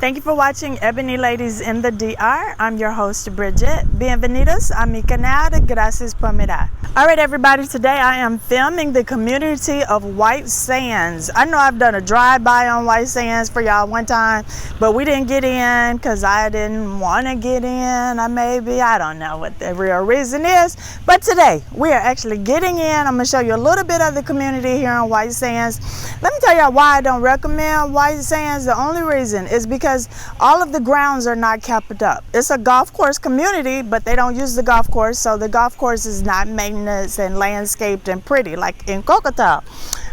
Thank you for watching Ebony Ladies in the DR. I'm your host, Bridget. Bienvenidos a mi canal. Gracias por mirar. All right, everybody. Today I am filming the community of White Sands. I know I've done a drive-by on White Sands for y'all one time, but we didn't get in because I didn't want to get in. I don't know what the real reason is. But today we are actually getting in. I'm going to show you a little bit of the community here on White Sands. Let me tell y'all why I don't recommend White Sands. The only reason is because all of the grounds are not kept up. It's a golf course community, but they don't use the golf course, so the golf course is not maintenance and landscaped and pretty like in Cocota.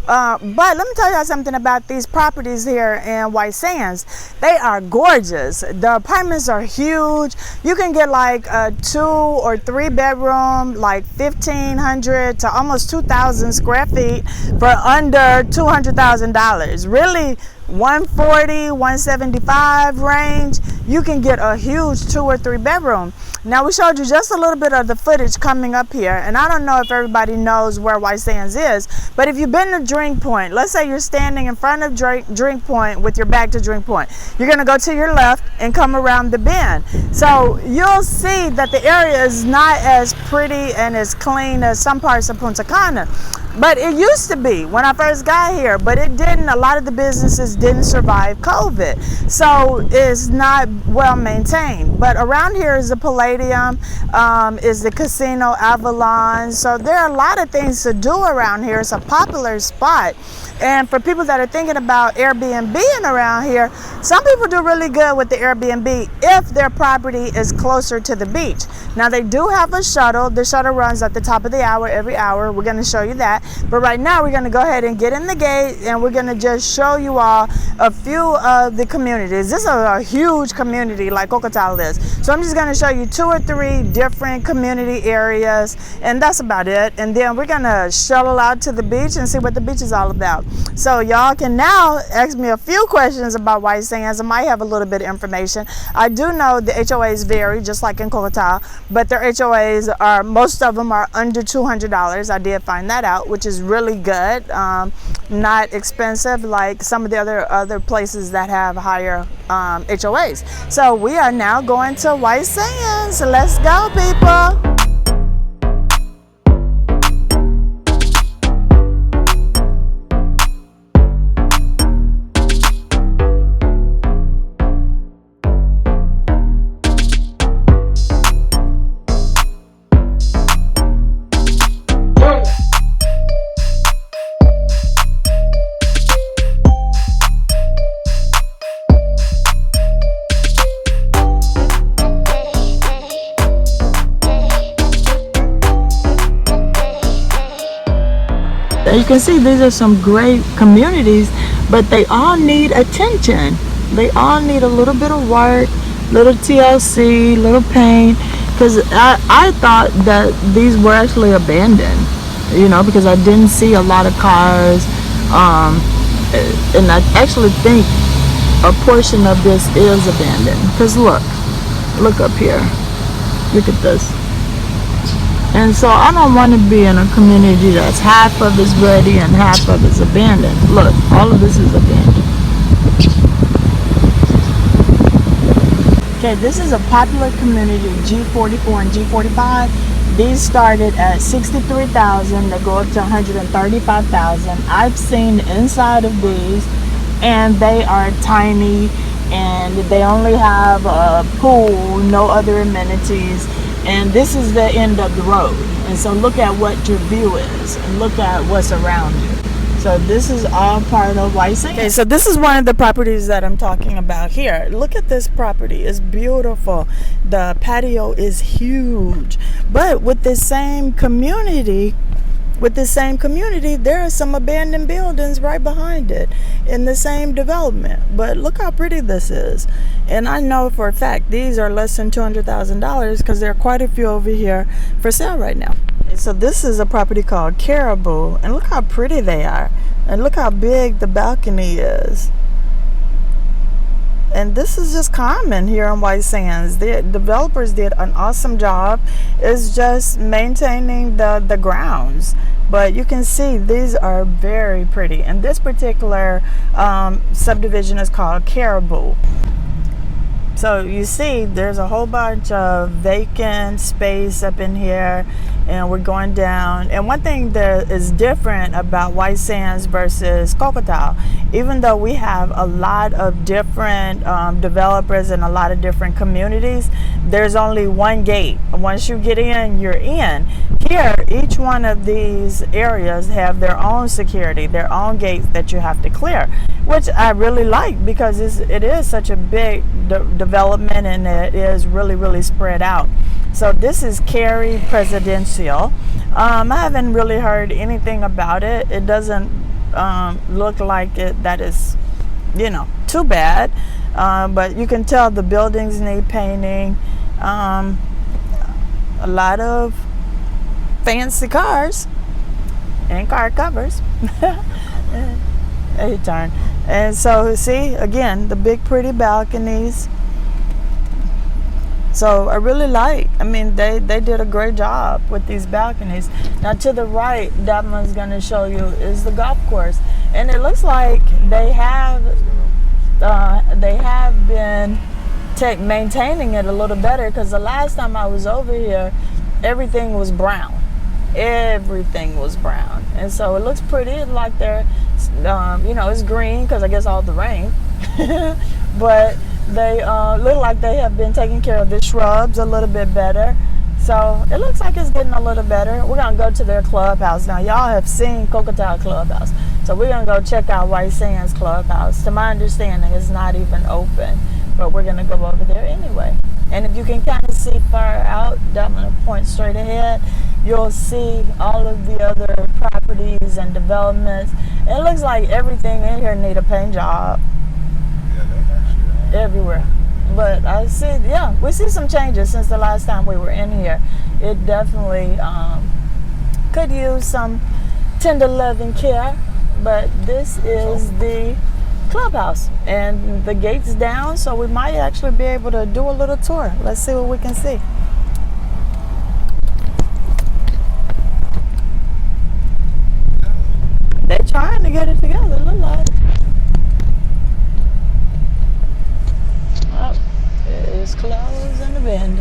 But let me tell y'all something about these properties here in White Sands. They are gorgeous. The apartments are huge. You can get like a 2 or 3 bedroom, like 1,500 to almost 2,000 square feet for under $200,000. Really, 140, 175 range, you can get a huge 2 or 3 bedroom. Now, we showed you just a little bit of the footage coming up here, and I don't know if everybody knows where White Sands is, but if you've been to Drink Point, let's say you're standing in front of Drink Point with your back to Drink Point, you're going to go to your left and come around the bend. So you'll see that the area is not as pretty and as clean as some parts of Punta Cana. But it used to be when I first got here, but it didn't. A lot of the businesses didn't survive COVID. So it's not well maintained. But around here is the Palladium, is the Casino Avalon. So there are a lot of things to do around here. It's a popular spot. And for people that are thinking about Airbnb around here, some people do really good with the Airbnb if their property is closer to the beach. Now, they do have a shuttle. The shuttle runs at the top of the hour every hour. We're going to show you that. But right now, we're going to go ahead and get in the gate, and we're going to just show you all a few of the communities. This is a huge community like Cocota is. So I'm just going to show you 2 or 3 different community areas, and that's about it. And then we're going to shuttle out to the beach and see what the beach is all about. So y'all can now ask me a few questions about White Sands. I might have a little bit of information. I do know the HOAs vary, just like in Cocota, but their HOAs are, most of them are under $200. I did find that out, which is really good. Not expensive like some of the other places that have higher HOAs. So we are now going to White Sands. Let's go, people. You can see these are some great communities, but they all need attention. They all need a little bit of work, little TLC, little paint, because I thought that these were actually abandoned, you know, because I didn't see a lot of cars, and I actually think a portion of this is abandoned, because look up here, look at this. And so I don't want to be in a community that's half of it's ready and half of it's abandoned. Look, all of this is abandoned. Okay, this is a popular community, G44 and G45. These started at $63,000. They go up to $135,000. I've seen the inside of these, and they are tiny, and they only have a pool, no other amenities. And this is the end of the road. And so look at what your view is, and look at what's around you. So this is all part of White Sands. Okay, so this is one of the properties that I'm talking about here. Look at this property. It's beautiful. The patio is huge. But with the same community, there are some abandoned buildings right behind it in the same development. But look how pretty this is. And I know for a fact these are less than $200,000 because there are quite a few over here for sale right now. So this is a property called Caribou, and look how pretty they are. And look how big the balcony is. And this is just common here on White Sands. The developers did an awesome job. It's just maintaining the grounds. But you can see these are very pretty. And this particular subdivision is called Caribou. So you see there's a whole bunch of vacant space up in here, and we're going down. And one thing that is different about White Sands versus Cocotao, even though we have a lot of different developers and a lot of different communities, there's only one gate. Once you get in, you're in. Here, each one of these areas have their own security, their own gates that you have to clear, which I really like, because it is such a big development, and it is really, really spread out. So this is Cary Presidential. I haven't really heard anything about it. It doesn't look like that is, too bad. But you can tell the buildings need painting. A lot of fancy cars and car covers. A turn. And so see, again, the big pretty balconies. So I really they did a great job with these balconies. Now to the right, that one's going to show you is the golf course, and it looks like they have been maintaining it a little better, because the last time I was over here, everything was brown. Everything was brown, and so it looks pretty. Like they're, it's green because I guess all the rain, but they look like they have been taking care of the shrubs a little bit better. So it looks like it's getting a little better. We're gonna go to their clubhouse now. Y'all have seen Cocotao Clubhouse, so we're gonna go check out White Sands Clubhouse. To my understanding, it's not even open, but we're gonna go over there anyway. And if you can kind of see far out, I'm gonna point straight ahead, you'll see all of the other properties and developments. It looks like everything in here need a paint job. Everywhere. But I see, we see some changes since the last time we were in here. It definitely could use some tender loving care. But this is the clubhouse, and the gate's down, so we might actually be able to do a little tour. Let's see what we can see. They're trying to get it together, look like. It's closed in the bend.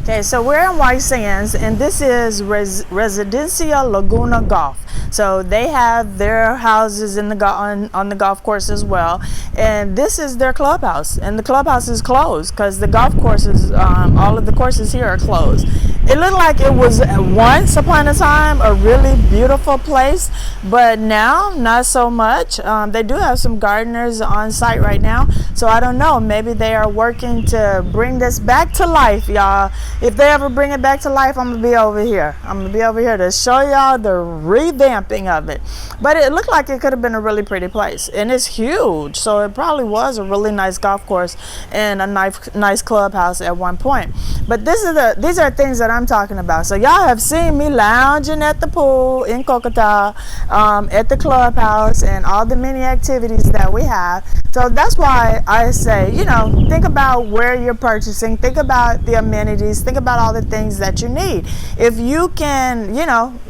Okay, so we're in White Sands, and this is Residencia Laguna Golf. So they have their houses in the on the golf course as well, and this is their clubhouse. And the clubhouse is closed because the golf courses, all of the courses here are closed. It looked like it was once upon a time a really beautiful place, but now not so much. They do have some gardeners on site right now, so I don't know. Maybe they are working to bring this back to life, y'all. If they ever bring it back to life, I'm gonna be over here. I'm gonna be over here to show y'all the revamping of it. But it looked like it could have been a really pretty place, and it's huge, so it probably was a really nice golf course and a nice clubhouse at one point. But these are things that I'm talking about. So y'all have seen me lounging at the pool in Cocotao, at the clubhouse, and all the many activities that we have. So that's why I say, think about where you're purchasing, think about the amenities, think about all the things that you need. If you can,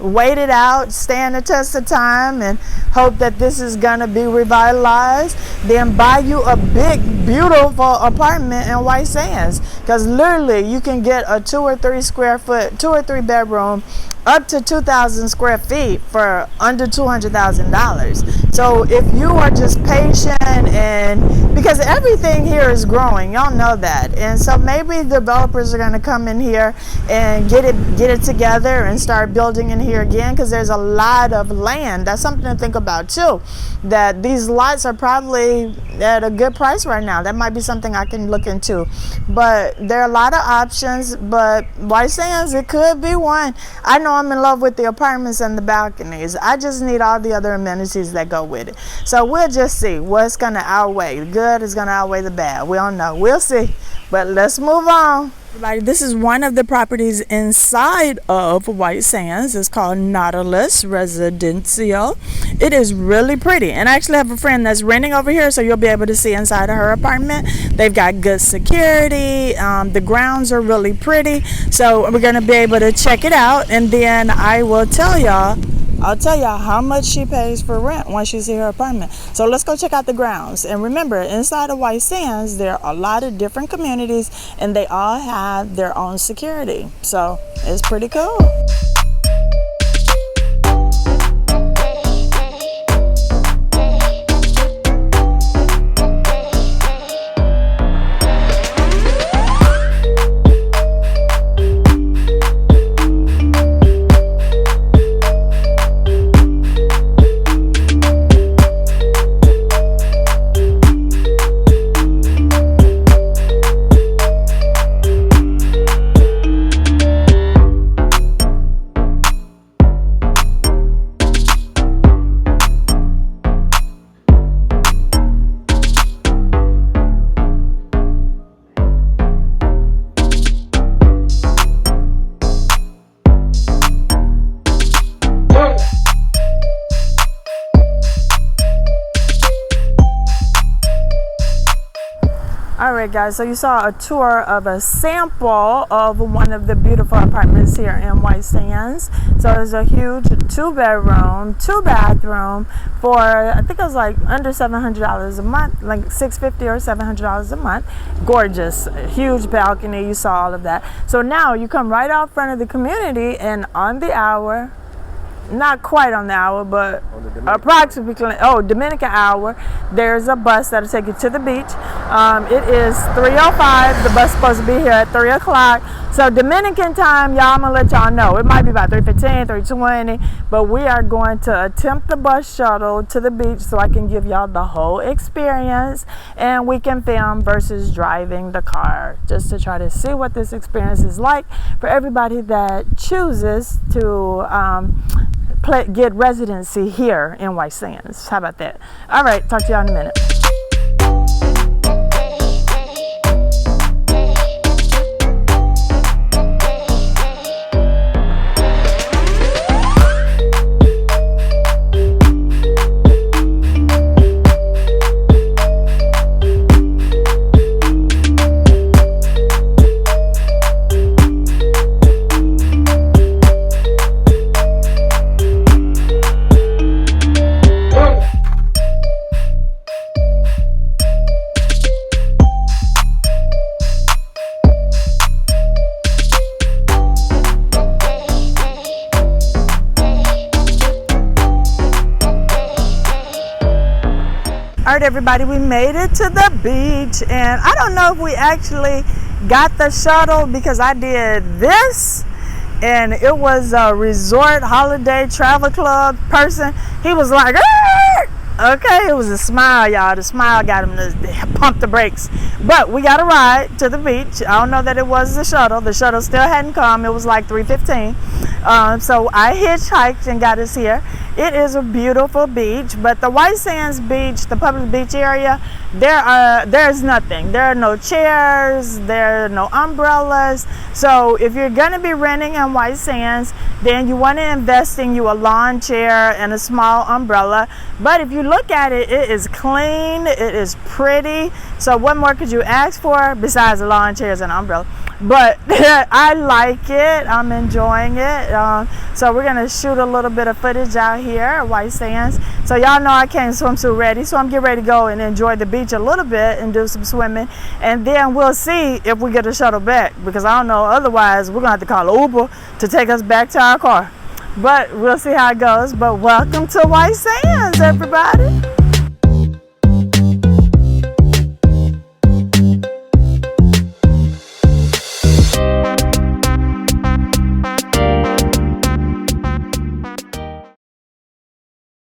wait it out, stand the test of time, and hope that this is gonna be revitalized, then buy you a big, beautiful apartment in White Sands. Because literally you can get a 2 or 3 bedroom up to 2,000 square feet for under $200,000. So if you are just patient, and because everything here is growing, y'all know that, and so maybe developers are going to come in here and get it together and start building in here again, because there's a lot of land. That's something to think about too, that these lots are probably at a good price right now. That might be something I can look into. But there are a lot of options, but White Sands, it could be one. I know I'm in love with the apartments and the balconies. I just need all the other amenities that go with it. So we'll just see what's going to outweigh. The good is going to outweigh the bad. We don't know. We'll see. But let's move on. This is one of the properties inside of White Sands. It's called Nautilus Residencial. It is really pretty, and I actually have a friend that's renting over here, so you'll be able to see inside of her apartment. They've got good security. The grounds are really pretty, so we're going to be able to check it out, and then I will tell y'all I'll tell y'all how much she pays for rent once you see her apartment. So let's go check out the grounds. And remember, inside of White Sands, there are a lot of different communities, and they all have their own security. So it's pretty cool. Alright guys, so you saw a tour of a sample of one of the beautiful apartments here in White Sands. So it's a huge 2-bedroom, 2-bathroom for, I think it was like under $700 a month, like $650 or $700 a month. Gorgeous, huge balcony, you saw all of that. So now you come right out front of the community, and on the hour, not quite on the hour, but approximately, Dominican hour, there's a bus that'll take you to the beach. It is 3:05. The bus is supposed to be here at 3 o'clock. So Dominican time, y'all, I'm gonna let y'all know. It might be about 3:15, 3:20, but we are going to attempt the bus shuttle to the beach so I can give y'all the whole experience, and we can film versus driving the car, just to try to see what this experience is like for everybody that chooses to get residency here in White Sands. How about that? All right, talk to y'all in a minute. All right, everybody, we made it to the beach, and I don't know if we actually got the shuttle because I did this, and it was a resort holiday travel club person. He was like, okay, it was a smile, y'all. The smile got him to pump the brakes. But we got a ride to the beach. I don't know that it was the shuttle. The shuttle still hadn't come. It was like 3:15. So I hitchhiked and got us here. It is a beautiful beach, but the White Sands beach, the public beach area, there's nothing. There are no chairs, there are no umbrellas. So if you're gonna be renting in White Sands, then you want to invest in you a lawn chair and a small umbrella. But if you look at it, it is clean, it is pretty. So what more could you ask for besides the lawn chairs and umbrella? But I like it. I'm enjoying it. So we're gonna shoot a little bit of footage out here at White Sands. So y'all know I came swimsuit ready, so I'm getting ready to go and enjoy the beach a little bit and do some swimming, and then we'll see if we get a shuttle back, because I don't know, otherwise we're gonna have to call an Uber to take us back to our car. But we'll see how it goes. But welcome to White Sands, everybody.